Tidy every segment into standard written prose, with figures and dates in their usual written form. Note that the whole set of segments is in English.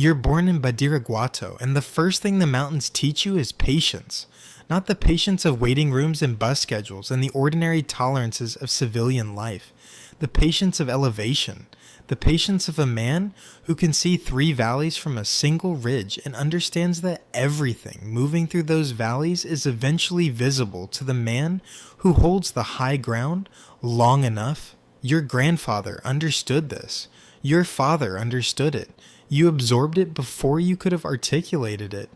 You're born in Badiraguato, and the first thing the mountains teach you is patience. Not the patience of waiting rooms and bus schedules and the ordinary tolerances of civilian life. The patience of elevation. The patience of a man who can see 3 valleys from a single ridge and understands that everything moving through those valleys is eventually visible to the man who holds the high ground long enough. Your grandfather understood this. Your father understood it. You absorbed it before you could have articulated it.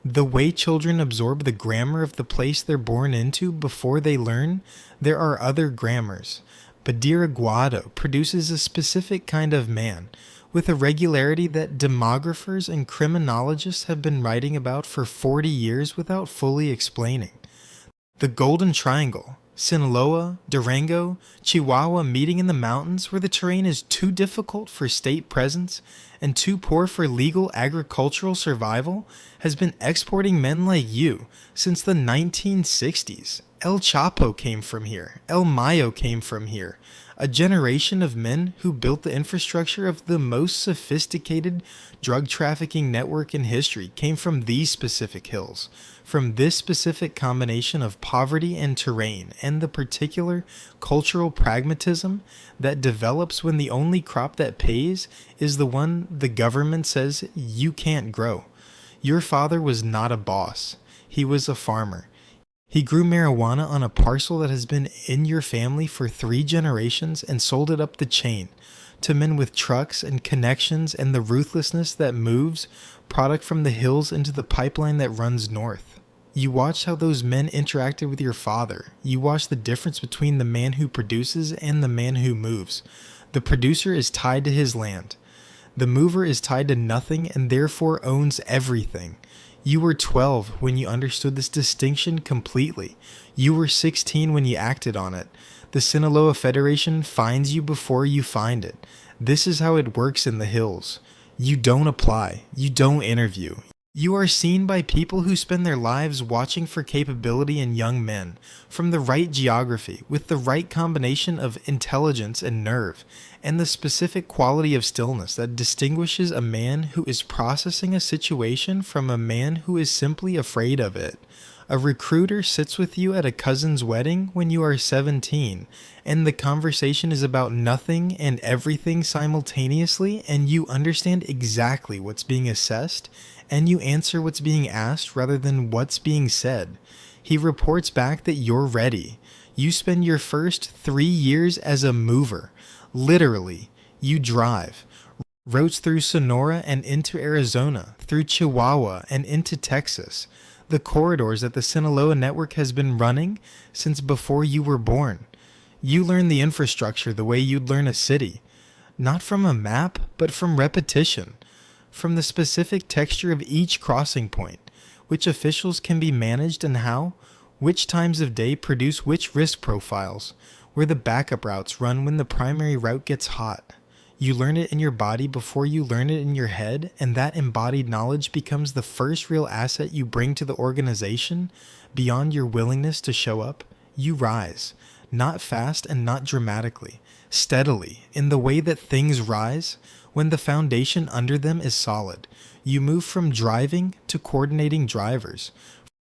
The way children absorb the grammar of the place they're born into before they learn, there are other grammars. Badiraguato produces a specific kind of man, with a regularity that demographers and criminologists have been writing about for 40 years without fully explaining. The Golden Triangle, Sinaloa, Durango, Chihuahua meeting in the mountains where the terrain is too difficult for state presence and too poor for legal agricultural survival, has been exporting men like you since the 1960s. El Chapo came from here. El Mayo came from here. A generation of men who built the infrastructure of the most sophisticated drug trafficking network in history came from these specific hills, from this specific combination of poverty and terrain, and the particular cultural pragmatism that develops when the only crop that pays is the one the government says you can't grow. Your father was not a boss. He was a farmer. He grew marijuana on a parcel that has been in your family for 3 generations and sold it up the chain to men with trucks and connections and the ruthlessness that moves product from the hills into the pipeline that runs north. You watched how those men interacted with your father. You watched the difference between the man who produces and the man who moves. The producer is tied to his land. The mover is tied to nothing and therefore owns everything. You were 12 when you understood this distinction completely. You were 16 when you acted on it. The Sinaloa Federation finds you before you find it. This is how it works in the hills. You don't apply. You don't interview. You are seen by people who spend their lives watching for capability in young men, from the right geography, with the right combination of intelligence and nerve, and the specific quality of stillness that distinguishes a man who is processing a situation from a man who is simply afraid of it. A recruiter sits with you at a cousin's wedding when you are 17, and the conversation is about nothing and everything simultaneously, and you understand exactly what's being assessed, and you answer what's being asked rather than what's being said. He reports back that you're ready. You spend your first 3 years as a mover. Literally, you drive. Routes through Sonora and into Arizona, through Chihuahua and into Texas. The corridors that the Sinaloa network has been running since before you were born. You learn the infrastructure the way you'd learn a city. Not from a map, but from repetition. From the specific texture of each crossing point, which officials can be managed and how, which times of day produce which risk profiles, where the backup routes run when the primary route gets hot. You learn it in your body before you learn it in your head, and that embodied knowledge becomes the first real asset you bring to the organization. Beyond your willingness to show up, you rise, not fast and not dramatically, steadily, in the way that things rise when the foundation under them is solid. You move from driving to coordinating drivers,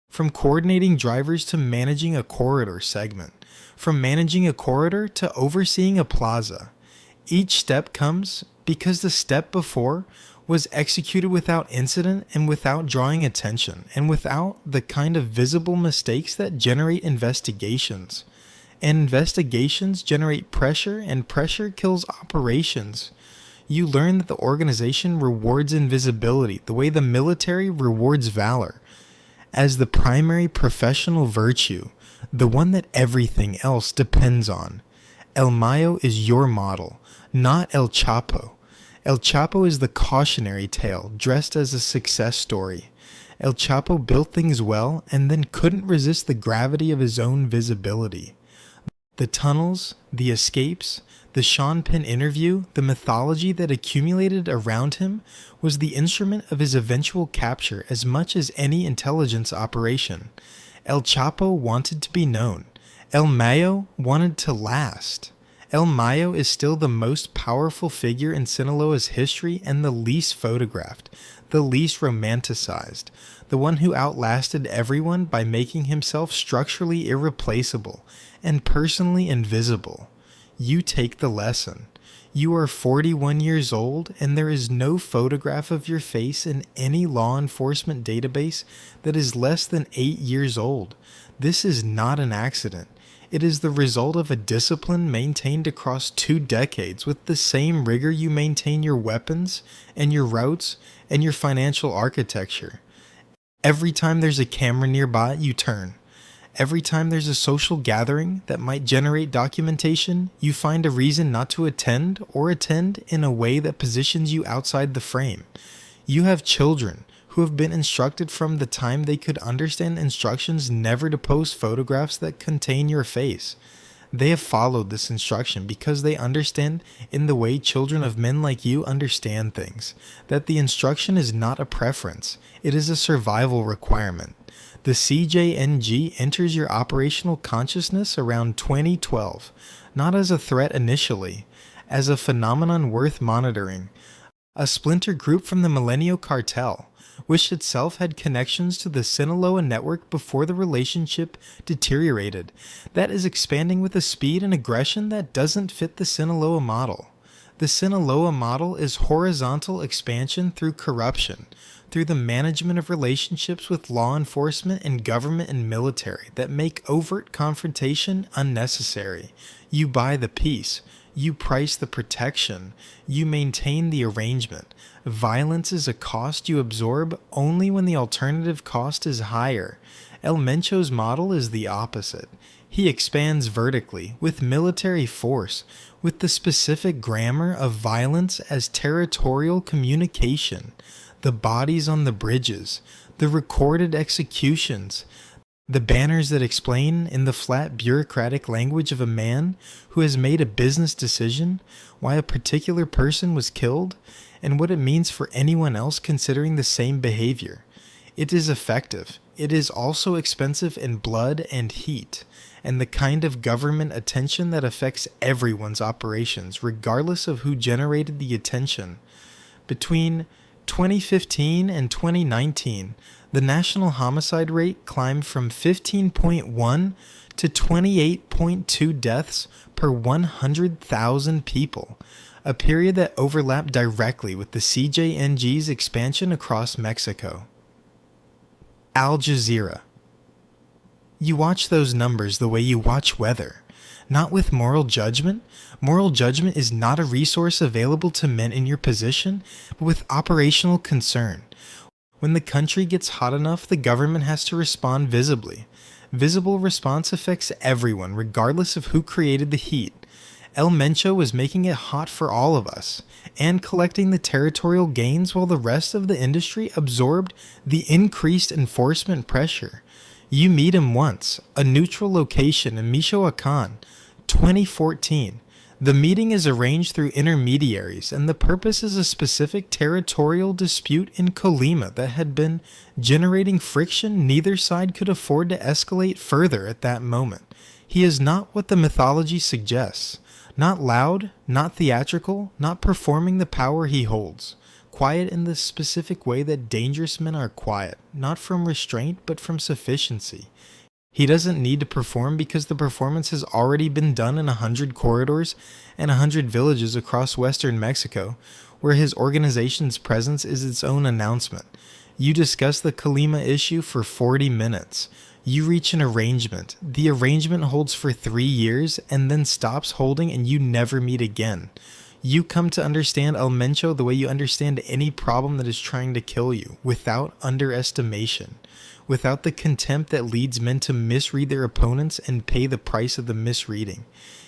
from coordinating drivers to managing a corridor segment, from managing a corridor to overseeing a plaza. Each step comes because the step before was executed without incident and without drawing attention and without the kind of visible mistakes that generate investigations. And investigations generate pressure, and pressure kills operations. You learn that the organization rewards invisibility the way the military rewards valor, as the primary professional virtue, the one that everything else depends on. El Mayo is your model, not El Chapo. El Chapo is the cautionary tale dressed as a success story. El Chapo built things well and then couldn't resist the gravity of his own visibility. The tunnels, the escapes, the Sean Penn interview, the mythology that accumulated around him was the instrument of his eventual capture as much as any intelligence operation. El Chapo wanted to be known. El Mayo wanted to last. El Mayo is still the most powerful figure in Sinaloa's history and the least photographed, the least romanticized, the one who outlasted everyone by making himself structurally irreplaceable and personally invisible. You take the lesson. You are 41 years old, and there is no photograph of your face in any law enforcement database that is less than 8 years old. This is not an accident. It is the result of a discipline maintained across 2 decades with the same rigor you maintain your weapons and your routes and your financial architecture. Every time there's a camera nearby, you turn. Every time there's a social gathering that might generate documentation, you find a reason not to attend or attend in a way that positions you outside the frame. You have children who have been instructed from the time they could understand instructions never to post photographs that contain your face. They have followed this instruction because they understand in the way children of men like you understand things, that the instruction is not a preference, it is a survival requirement. The CJNG enters your operational consciousness around 2012, not as a threat initially, as a phenomenon worth monitoring. A splinter group from the Millennial Cartel, which itself had connections to the Sinaloa network before the relationship deteriorated, that is expanding with a speed and aggression that doesn't fit the Sinaloa model. The Sinaloa model is horizontal expansion through corruption, through the management of relationships with law enforcement and government and military that make overt confrontation unnecessary. You buy the peace. You price the protection. You maintain the arrangement. Violence is a cost you absorb only when the alternative cost is higher. El Mencho's model is the opposite. He expands vertically, with military force, with the specific grammar of violence as territorial communication, the bodies on the bridges, the recorded executions, the banners that explain in the flat bureaucratic language of a man who has made a business decision why a particular person was killed and what it means for anyone else considering the same behavior. It is effective. It is also expensive in blood and heat, and the kind of government attention that affects everyone's operations, regardless of who generated the attention. Between 2015 and 2019, the national homicide rate climbed from 15.1 to 28.2 deaths per 100,000 people, a period that overlapped directly with the CJNG's expansion across Mexico. Al Jazeera. You watch those numbers the way you watch weather. Not with moral judgment. Moral judgment is not a resource available to men in your position, but with operational concern. When the country gets hot enough, the government has to respond visibly. Visible response affects everyone, regardless of who created the heat. El Mencho was making it hot for all of us, and collecting the territorial gains while the rest of the industry absorbed the increased enforcement pressure. You meet him once, a neutral location in Michoacan, 2014. The meeting is arranged through intermediaries, and the purpose is a specific territorial dispute in Colima that had been generating friction neither side could afford to escalate further at that moment. He is not what the mythology suggests. Not loud, not theatrical, not performing the power he holds. Quiet in the specific way that dangerous men are quiet, not from restraint but from sufficiency. He doesn't need to perform because the performance has already been done in 100 corridors and 100 villages across western Mexico, where his organization's presence is its own announcement. You discuss the Colima issue for 40 minutes. You reach an arrangement. The arrangement holds for 3 years and then stops holding and you never meet again. You come to understand El Mencho the way you understand any problem that is trying to kill you, without underestimation, without the contempt that leads men to misread their opponents and pay the price of the misreading.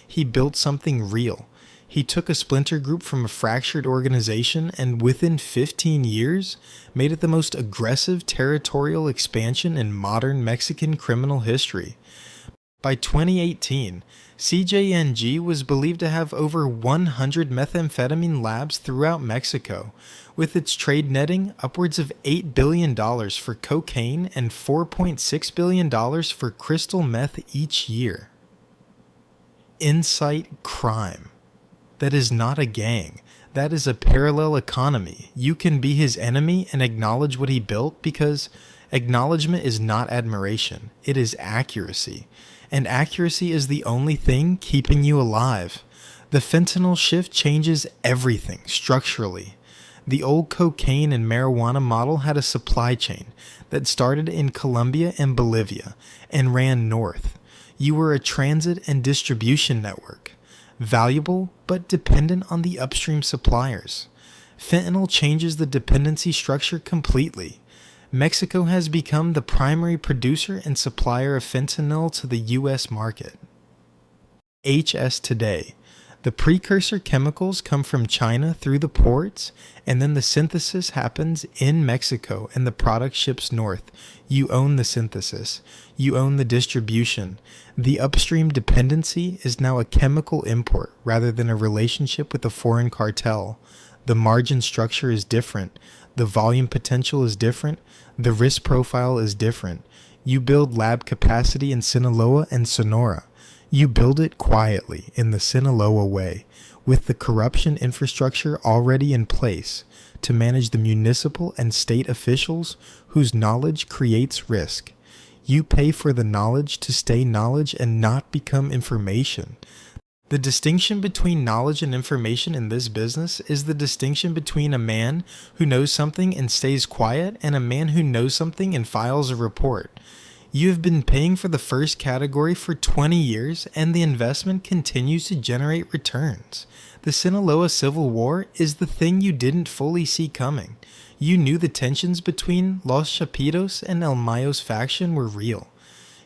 He built something real. He took a splinter group from a fractured organization and within 15 years made it the most aggressive territorial expansion in modern Mexican criminal history. By 2018, CJNG was believed to have over 100 methamphetamine labs throughout Mexico, with its trade netting upwards of $8 billion for cocaine and $4.6 billion for crystal meth each year. incite crime. That is not a gang. That is a parallel economy. You can be his enemy and acknowledge what he built, because acknowledgement is not admiration. It is accuracy. And accuracy is the only thing keeping you alive. The fentanyl shift changes everything structurally. The old cocaine and marijuana model had a supply chain that started in Colombia and Bolivia and ran north. You were a transit and distribution network, valuable but dependent on the upstream suppliers. Fentanyl changes the dependency structure completely. Mexico has become the primary producer and supplier of fentanyl to the U.S. market. HS today. The precursor chemicals come from China through the ports, and then the synthesis happens in Mexico and the product ships north. You own the synthesis. You own the distribution. The upstream dependency is now a chemical import rather than a relationship with a foreign cartel. The margin structure is different. The volume potential is different. The risk profile is different. You build lab capacity in Sinaloa and Sonora. You build it quietly in the Sinaloa way, with the corruption infrastructure already in place to manage the municipal and state officials whose knowledge creates risk. You pay for the knowledge to stay knowledge and not become information. The distinction between knowledge and information in this business is the distinction between a man who knows something and stays quiet and a man who knows something and files a report. You have been paying for the first category for 20 years, and the investment continues to generate returns. The Sinaloa Civil War is the thing you didn't fully see coming. You knew the tensions between Los Chapitos and El Mayo's faction were real.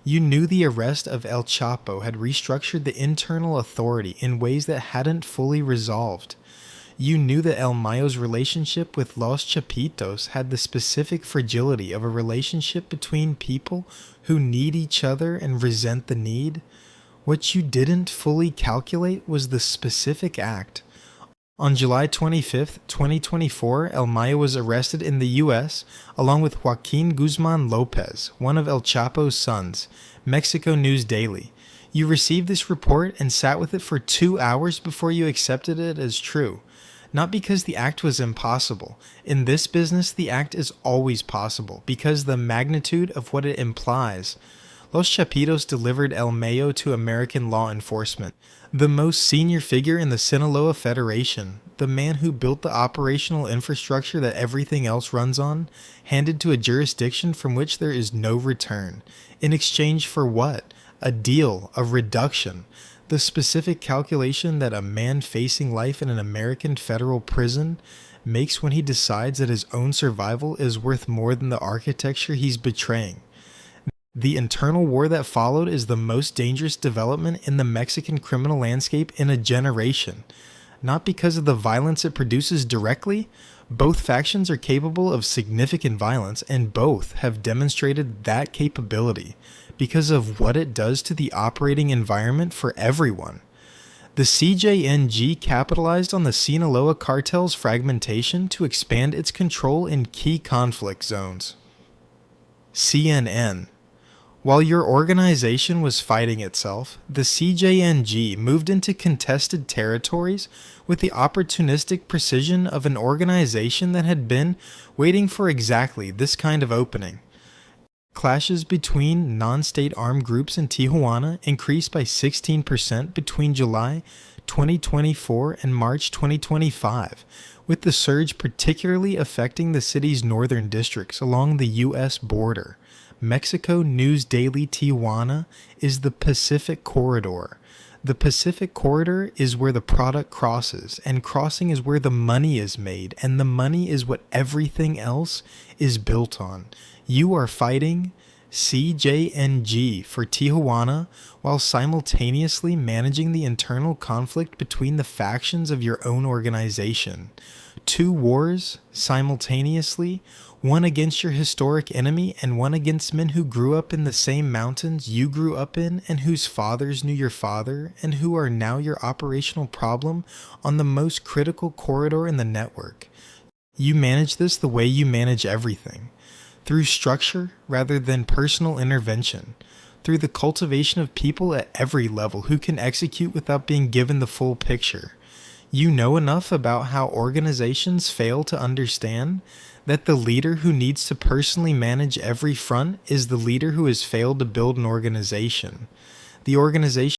You knew the arrest of El Chapo had restructured the internal authority in ways that hadn't fully resolved. You knew that El Mayo's relationship with Los Chapitos had the specific fragility of a relationship between people who need each other and resent the need. What you didn't fully calculate was the specific act. On July 25, 2024, El Mayo was arrested in the U.S. along with Joaquin Guzman Lopez, one of El Chapo's sons. Mexico News Daily. You received this report and sat with it for 2 hours before you accepted it as true. Not because the act was impossible. In this business, the act is always possible because the magnitude of what it implies. Los Chapitos delivered El Mayo to American law enforcement, the most senior figure in the Sinaloa Federation, the man who built the operational infrastructure that everything else runs on, handed to a jurisdiction from which there is no return. In exchange for what? A deal, a reduction. The specific calculation that a man facing life in an American federal prison makes when he decides that his own survival is worth more than the architecture he's betraying. The internal war that followed is the most dangerous development in the Mexican criminal landscape in a generation. Not because of the violence it produces directly. Both factions are capable of significant violence, and both have demonstrated that capability because of what it does to the operating environment for everyone. The CJNG capitalized on the Sinaloa cartel's fragmentation to expand its control in key conflict zones. CNN. While your organization was fighting itself, the CJNG moved into contested territories with the opportunistic precision of an organization that had been waiting for exactly this kind of opening. Clashes between non-state armed groups in Tijuana increased by 16% between July 2024 and March 2025, with the surge particularly affecting the city's northern districts along the U.S. border. Mexico News Daily Tijuana is the Pacific Corridor. The Pacific Corridor is where the product crosses, and crossing is where the money is made, and the money is what everything else is built on. You are fighting CJNG for Tijuana while simultaneously managing the internal conflict between the factions of your own organization. 2 wars simultaneously, one against your historic enemy and one against men who grew up in the same mountains you grew up in and whose fathers knew your father and who are now your operational problem on the most critical corridor in the network. You manage this the way you manage everything, through structure rather than personal intervention. through the cultivation of people at every level who can execute without being given the full picture. You know enough about how organizations fail to understand that the leader who needs to personally manage every front is the leader who has failed to build an organization. The organization